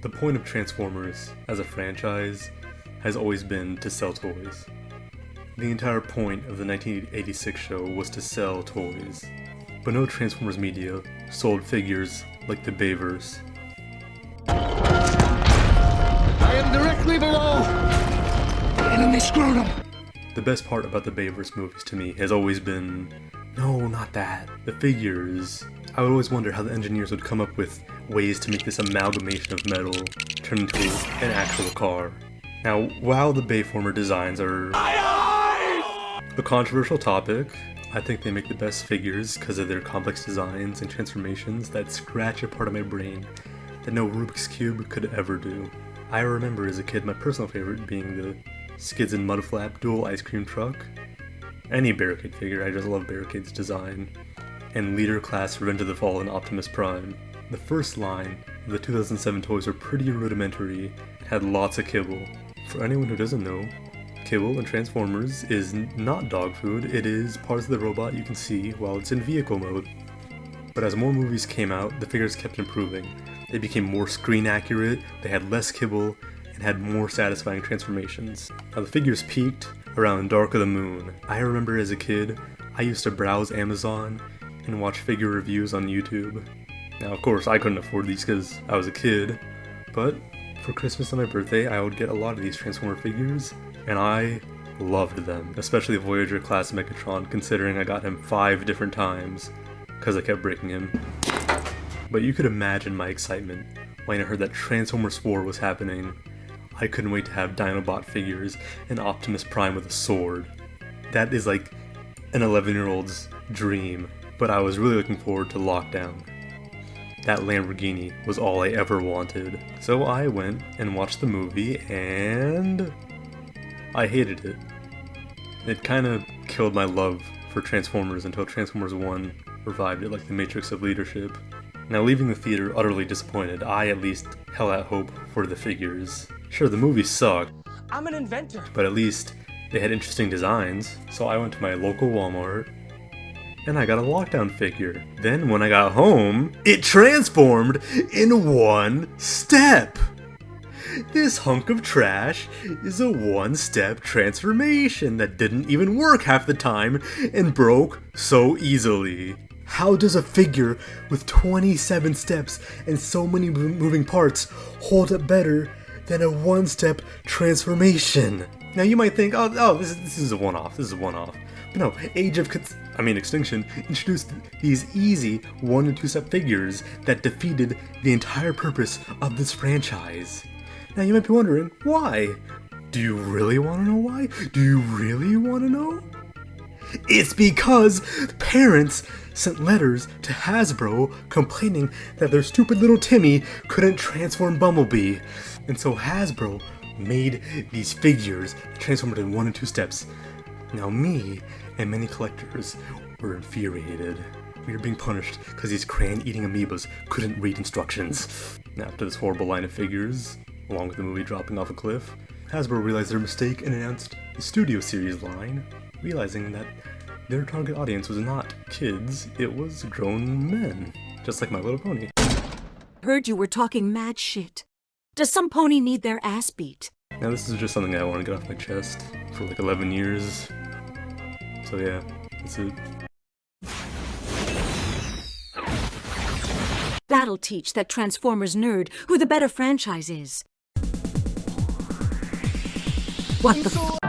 The point of Transformers as a franchise has always been to sell toys. The entire point of the 1986 show was to sell toys, but no Transformers media sold figures like the Bayverse. I am directly below the enemy scrotum. The best part about the Bayverse movies to me has always been, no, not that, the figures. I would always wonder how the engineers would come up with ways to make this amalgamation of metal turn into an actual car. Now, while the Bayformer designs are a controversial topic, I think they make the best figures because of their complex designs and transformations that scratch a part of my brain that no Rubik's Cube could ever do. I remember as a kid my personal favorite being the Skids and Mudflap dual ice cream truck. Any Barricade figure, I just love Barricade's design. And Leader Class Revenge of the Fallen Optimus Prime. The first line of the 2007 toys were pretty rudimentary and had lots of kibble. For anyone who doesn't know, kibble in Transformers is not dog food, it is parts of the robot you can see while it's in vehicle mode. But as more movies came out, the figures kept improving. They became more screen accurate, they had less kibble, and had more satisfying transformations. Now the figures peaked around Dark of the Moon. I remember as a kid, I used to browse Amazon and watch figure reviews on YouTube. Now of course I couldn't afford these because I was a kid, but for Christmas and my birthday I would get a lot of these Transformer figures, and I loved them, especially the Voyager class Megatron, considering I got him 5 different times because I kept breaking him. But you could imagine my excitement when I heard that Transformers 4 was happening. I couldn't wait to have Dinobot figures and Optimus Prime with a sword. That is like an 11-year-old's dream, but I was really looking forward to Lockdown. That Lamborghini was all I ever wanted. So I went and watched the movie, and I hated it. It kinda killed my love for Transformers until Transformers 1 revived it like the Matrix of Leadership. Now, leaving the theater utterly disappointed, I at least held out hope for the figures. Sure, the movie sucked. I'm an inventor. But at least they had interesting designs, so I went to my local Walmart and I got a Lockdown figure. Then when I got home, it transformed in one step! This hunk of trash is a one-step transformation that didn't even work half the time and broke so easily. How does a figure with 27 steps and so many moving parts hold up better than a one-step transformation? Now you might think, oh, this is a one-off, But no, Extinction introduced these easy 1 and 2 step figures that defeated the entire purpose of this franchise. Now you might be wondering, why? Do you really want to know why? Do you really want to know? It's because parents sent letters to Hasbro complaining that their stupid little Timmy couldn't transform Bumblebee. And so Hasbro made these figures that transformed in 1 and 2 steps. Now me and many collectors were infuriated. We were being punished because these crayon-eating amoebas couldn't read instructions. After this horrible line of figures, along with the movie dropping off a cliff, Hasbro realized their mistake and announced the Studio Series line, realizing that their target audience was not kids, it was grown men, just like My Little Pony. Heard you were talking mad shit. Does some pony need their ass beat? Now this is just something I want to get off my chest for like 11 years. So yeah, that's it. That'll teach that Transformers nerd who the better franchise is. What the f-